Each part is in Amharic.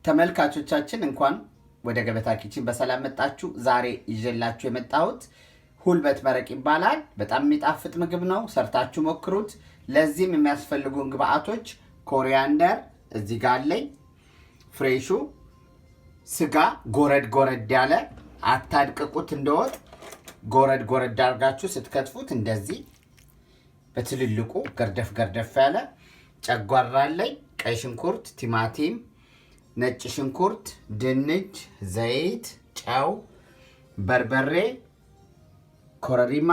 ተመልካቾቻችን እንኳን ወደ ገበታ ኪችን በሰላም መጣችሁ። ዛሬ ይዤላችሁ የመጣሁት ሁልበት መረቅ ይባላል። በጣም የሚጣፍጥ ምግብ ነው። ሰርታችሁ ሞክሩት። ለዚህም የሚያስፈልጉን ግብአቶች ኮሪያንደር እዚህ ጋር አለኝ፣ ፍሬሹ ስጋ ጎረድ ጎረድ ያለ አታድቅቁት፣ እንደወጥ ጎረድ ጎረድ አድርጋችሁ ስትከትፉት እንደዚህ በትልልቁ ገርደፍ ገርደፍ ያለ ጨጓራ አለኝ፣ ቀይ ሽንኩርት፣ ቲማቲም፣ ነጭ ሽንኩርት፣ ድንች፣ ዘይት፣ ጨው፣ በርበሬ፣ ኮረሪማ፣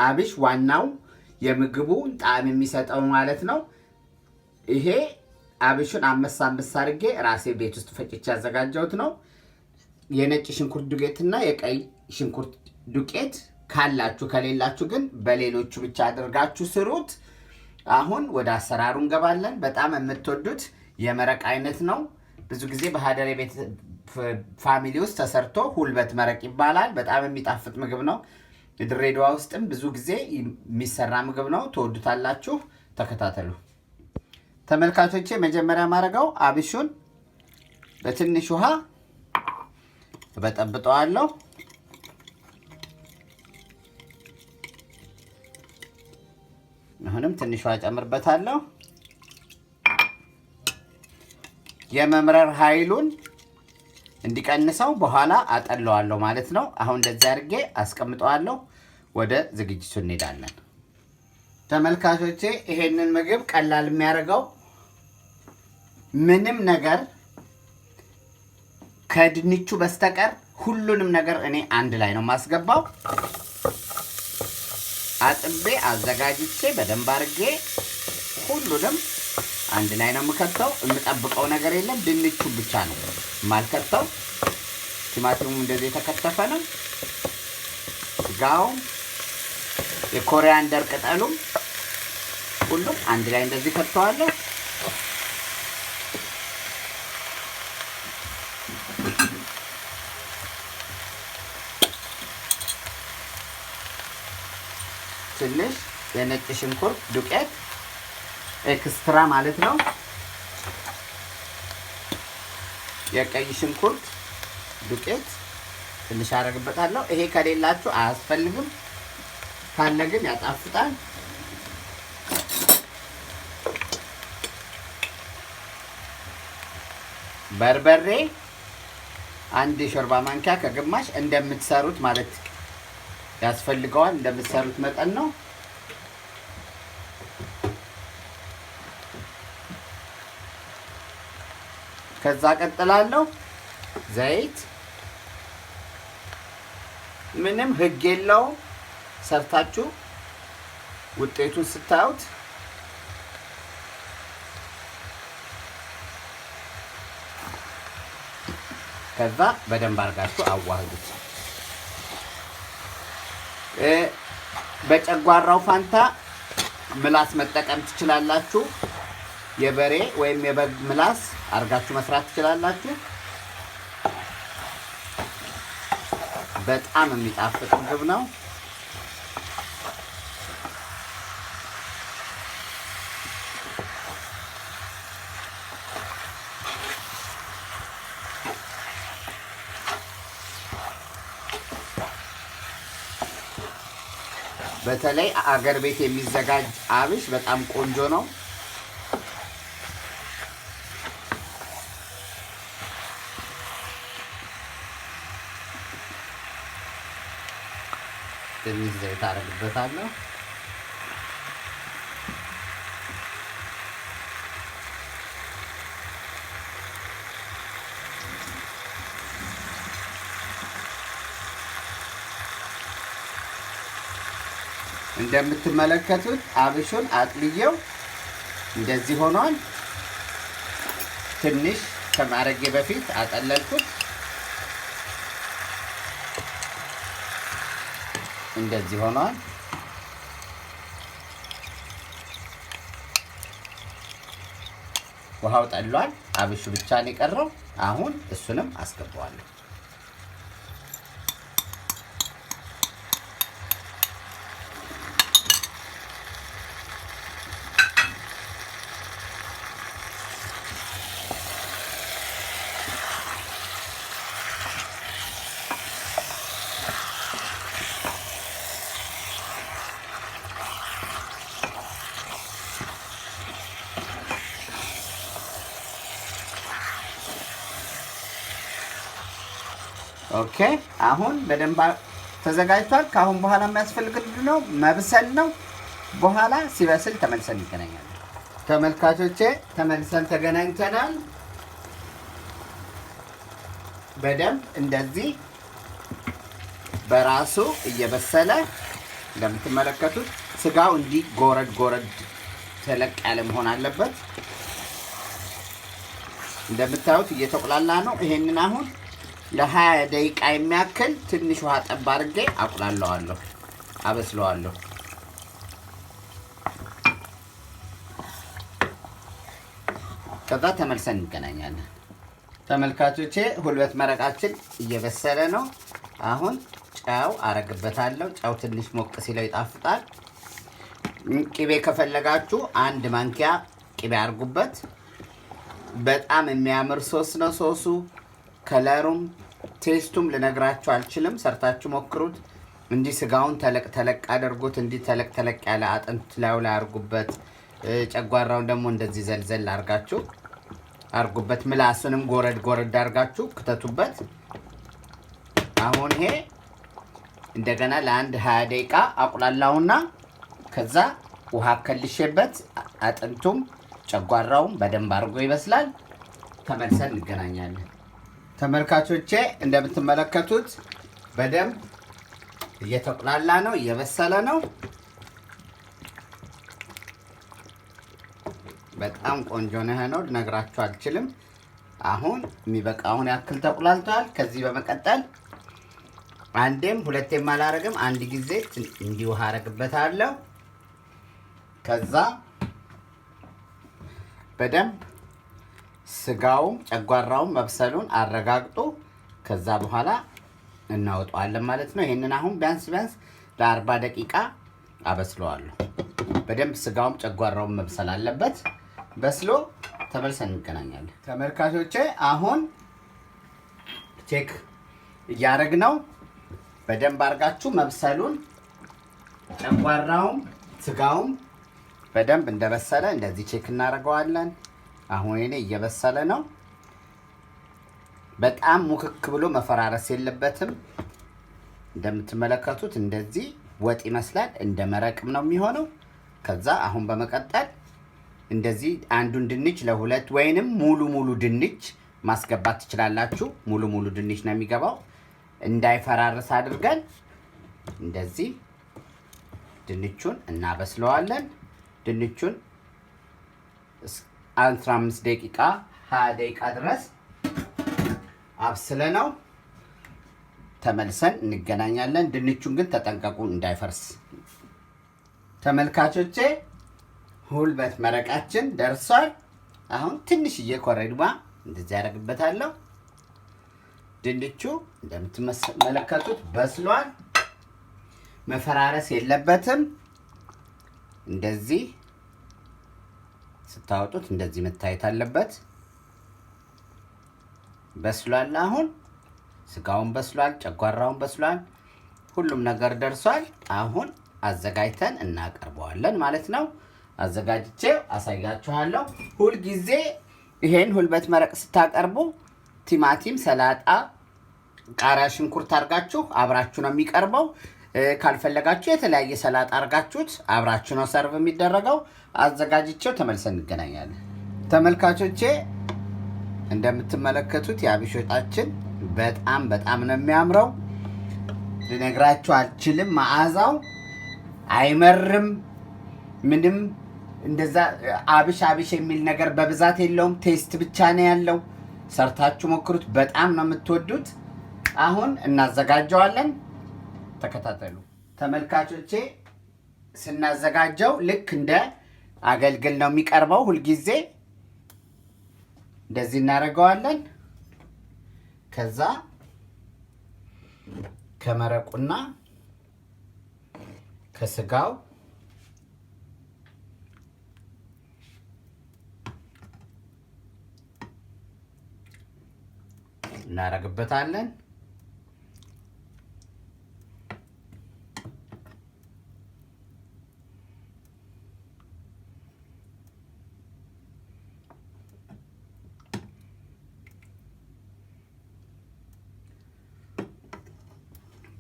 አብሽ ዋናው የምግቡ ጣዕም የሚሰጠው ማለት ነው። ይሄ አብሹን አመሳ አድርጌ ራሴ ቤት ውስጥ ፈጭቼ ያዘጋጀሁት ነው። የነጭ ሽንኩርት ዱቄትና የቀይ ሽንኩርት ዱቄት ካላችሁ፣ ከሌላችሁ ግን በሌሎቹ ብቻ አድርጋችሁ ስሩት። አሁን ወደ አሰራሩ እንገባለን። በጣም የምትወዱት የመረቅ አይነት ነው። ብዙ ጊዜ በሀደሬ ቤት ፋሚሊ ውስጥ ተሰርቶ ሁልበት መረቅ ይባላል። በጣም የሚጣፍጥ ምግብ ነው። ድሬዳዋ ውስጥም ብዙ ጊዜ የሚሰራ ምግብ ነው። ትወዱታላችሁ። ተከታተሉ ተመልካቾቼ። መጀመሪያ ማድረገው አብሹን በትንሽ ውሃ በጠብጠዋለሁ። አሁንም ትንሽ ውሃ ጨምርበታለሁ። የመምረር ኃይሉን እንዲቀንሰው በኋላ አጠለዋለሁ ማለት ነው። አሁን እንደዚህ አድርጌ አስቀምጠዋለሁ። ወደ ዝግጅቱ እንሄዳለን። ተመልካቾቼ ይሄንን ምግብ ቀላል የሚያደርገው ምንም ነገር ከድንቹ በስተቀር ሁሉንም ነገር እኔ አንድ ላይ ነው ማስገባው። አጥቤ አዘጋጅቼ በደንብ አድርጌ ሁሉንም አንድ ላይ ነው የምከተው። የምጠብቀው ነገር የለም። ድንቹ ብቻ ነው የማልከተው። ቲማቲሙም እንደዚህ የተከተፈ ነው። ስጋውም የኮሪያንደር ቅጠሉም ሁሉም አንድ ላይ እንደዚህ ከተዋለሁ። ትንሽ የነጭ ሽንኩርት ዱቄት ኤክስትራ ማለት ነው። የቀይ ሽንኩርት ዱቄት ትንሽ አደርግበታለሁ። ይሄ ከሌላችሁ አያስፈልግም፣ ካለ ግን ያጣፍጣል። በርበሬ አንድ የሾርባ ማንኪያ ከግማሽ እንደምትሰሩት ማለት ያስፈልገዋል። እንደምትሰሩት መጠን ነው። ከዛ ቀጥላለሁ ዘይት። ምንም ህግ የለውም። ሰርታችሁ ውጤቱን ስታዩት ከዛ በደንብ አድርጋችሁ አዋህዱት። በጨጓራው ፋንታ ምላስ መጠቀም ትችላላችሁ። የበሬ ወይም የበግ ምላስ አርጋችሁ መስራት ትችላላችሁ። በጣም የሚጣፍጥ ምግብ ነው። በተለይ አገር ቤት የሚዘጋጅ አብሽ በጣም ቆንጆ ነው። ትንሽ ዘይት አደርግበታለሁ። እንደምትመለከቱት አብሹን አጥልየው እንደዚህ ሆኗል። ትንሽ ከማረጌ በፊት አጠለልኩት። እንደዚህ ሆኗል። ውሃው ጠሏል። አብሹ ብቻ ነው የቀረው። አሁን እሱንም አስገባዋለሁ። ኦኬ አሁን በደንብ ተዘጋጅቷል። ከአሁን በኋላ የሚያስፈልገው ነው መብሰል ነው። በኋላ ሲበስል ተመልሰን እንገናኛለን። ተመልካቾቼ ተመልሰን ተገናኝተናል። በደንብ እንደዚህ በራሱ እየበሰለ እንደምትመለከቱት ስጋው እንዲህ ጎረድ ተለቅ ያለ መሆን አለበት። እንደምታዩት እየተቆላላ ነው። ይሄንን አሁን ለ20 ደቂቃ የሚያክል ትንሽ ውሃ ጠብ አድርጌ አቁላለዋለሁ፣ አበስለዋለሁ። ከዛ ተመልሰን እንገናኛለን። ተመልካቾቼ ሁልበት መረቃችን እየበሰለ ነው። አሁን ጨው አረግበታለሁ። ጨው ትንሽ ሞቅ ሲለው ይጣፍጣል። ቅቤ ከፈለጋችሁ 1 ማንኪያ ቅቤ አርጉበት። በጣም የሚያምር ሶስ ነው። ሶሱ ከለሩም ቴስቱም ልነግራችሁ አልችልም። ሰርታችሁ ሞክሩት። እንዲህ ስጋውን ተለቅ አድርጉት። እንዲህ ተለቅ ያለ አጥንት ላዩ ላይ አርጉበት። ጨጓራውን ደግሞ እንደዚህ ዘልዘል አርጋችሁ አርጉበት። ምላሱንም ጎረድ አርጋችሁ ክተቱበት። አሁን ይሄ እንደገና ለ1 20 ደቂቃ አቁላላውና ከዛ ውሃ ከልሼበት አጥንቱም ጨጓራውም በደንብ አርጎ ይበስላል። ተመልሰን እንገናኛለን። ተመልካቾቼ እንደምትመለከቱት በደንብ እየተቆላላ ነው፣ እየበሰለ ነው። በጣም ቆንጆ ነው። ልነግራችሁ አልችልም። አሁን የሚበቃውን ያክል ተቆላልቷል። ከዚህ በመቀጠል አንዴም ሁለቴም አላረግም፣ አንድ ጊዜ እንዲህ ውሃ አረግበታለሁ። ከዛ በደንብ ስጋውም ጨጓራውም መብሰሉን አረጋግጦ ከዛ በኋላ እናወጣዋለን ማለት ነው። ይሄንን አሁን ቢያንስ ለ40 ደቂቃ አበስለዋለሁ። በደንብ ስጋውም ጨጓራውም መብሰል አለበት። በስሎ ተመልሰን እንገናኛለን። ተመልካቾቼ አሁን ቼክ እያደረግነው በደንብ አርጋችሁ መብሰሉን ጨጓራውም ስጋውም በደንብ እንደበሰለ እንደዚህ ቼክ እናደርገዋለን። አሁን እኔ እየበሰለ ነው። በጣም ሙክክ ብሎ መፈራረስ የለበትም። እንደምትመለከቱት እንደዚህ ወጥ ይመስላል። እንደ መረቅም ነው የሚሆነው። ከዛ አሁን በመቀጠል እንደዚህ አንዱን ድንች ለ2 ወይንም ሙሉ ድንች ማስገባት ትችላላችሁ። ሙሉ ድንች ነው የሚገባው። እንዳይፈራርስ አድርገን እንደዚህ ድንቹን እናበስለዋለን። ድንቹን 15 ደቂቃ 20 ደቂቃ ድረስ አብስለነው ተመልሰን እንገናኛለን። ድንቹን ግን ተጠንቀቁ እንዳይፈርስ። ተመልካቾቼ ሁልበት መረቃችን ደርሷል። አሁን ትንሽዬ ኮረሪማ እንደዚህ ያደርግበታለሁ። ድንቹ እንደምትመለከቱት በስሏል። መፈራረስ የለበትም። እንደዚህ ስታወጡት እንደዚህ መታየት አለበት። በስሏል። አሁን ስጋውን በስሏል፣ ጨጓራውን በስሏል፣ ሁሉም ነገር ደርሷል። አሁን አዘጋጅተን እናቀርበዋለን ማለት ነው። አዘጋጅቼ አሳያችኋለሁ። ሁል ጊዜ ይሄን ሁልበት መረቅ ስታቀርቡ ቲማቲም፣ ሰላጣ፣ ቃሪያ፣ ሽንኩርት አርጋችሁ አብራችሁ ነው የሚቀርበው። ካልፈለጋችሁ የተለያየ ሰላጣ አርጋችሁት አብራችሁ ነው ሰርቭ የሚደረገው። አዘጋጅቼው ተመልሰን እንገናኛለን። ተመልካቾቼ እንደምትመለከቱት የአብሽ ወጣችን በጣም ነው የሚያምረው። ልነግራችሁ አልችልም። መዓዛው አይመርም ምንም እንደዛ አብሽ የሚል ነገር በብዛት የለውም። ቴስት ብቻ ነው ያለው። ሰርታችሁ ሞክሩት። በጣም ነው የምትወዱት። አሁን እናዘጋጀዋለን። ተከታተሉ ተመልካቾቼ። ስናዘጋጀው ልክ እንደ አገልግል ነው የሚቀርበው። ሁልጊዜ እንደዚህ እናደርገዋለን። ከዛ ከመረቁና ከስጋው እናደርግበታለን።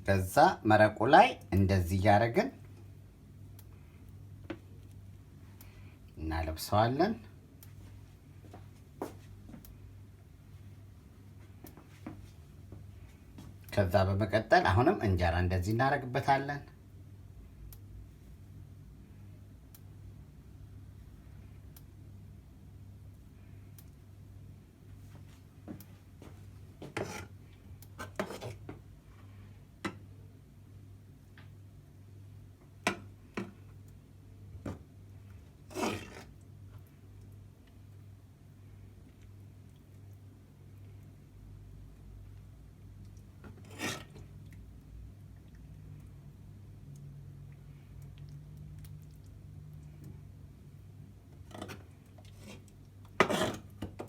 ከዛ መረቁ ላይ እንደዚህ ያደረግን እናለብሰዋለን። ከዛ በመቀጠል አሁንም እንጀራ እንደዚህ እናደርግበታለን።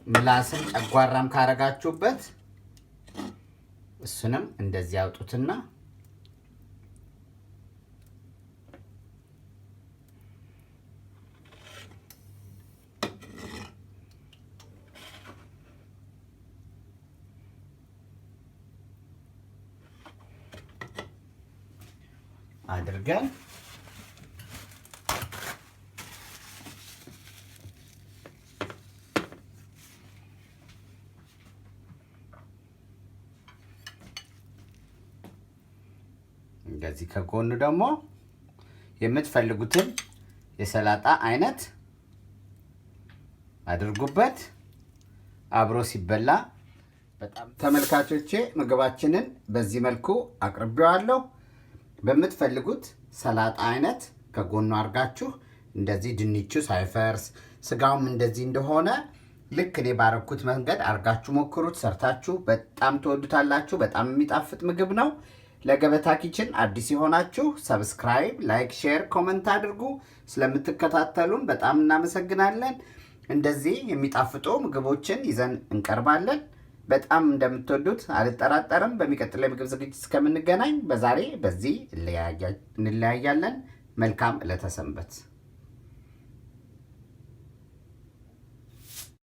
ምላስን ጨጓራም ካረጋችሁበት እሱንም እንደዚህ ያውጡትና አድርገን እንደዚህ ከጎኑ ደግሞ የምትፈልጉትን የሰላጣ አይነት አድርጉበት። አብሮ ሲበላ በጣም ተመልካቾቼ ምግባችንን በዚህ መልኩ አቅርቤዋለሁ። በምትፈልጉት ሰላጣ አይነት ከጎኑ አርጋችሁ እንደዚህ ድንቹ ሳይፈርስ ስጋውም እንደዚህ እንደሆነ ልክ እኔ ባረኩት መንገድ አርጋችሁ ሞክሩት። ሰርታችሁ በጣም ትወዱታላችሁ። በጣም የሚጣፍጥ ምግብ ነው። ለገበታ ኪችን አዲስ የሆናችሁ ሰብስክራይብ፣ ላይክ፣ ሼር፣ ኮመንት አድርጉ። ስለምትከታተሉን በጣም እናመሰግናለን። እንደዚህ የሚጣፍጡ ምግቦችን ይዘን እንቀርባለን። በጣም እንደምትወዱት አልጠራጠርም። በሚቀጥለው የምግብ ዝግጅት እስከምንገናኝ በዛሬ በዚህ እንለያያለን። መልካም ዕለተ ሰንበት።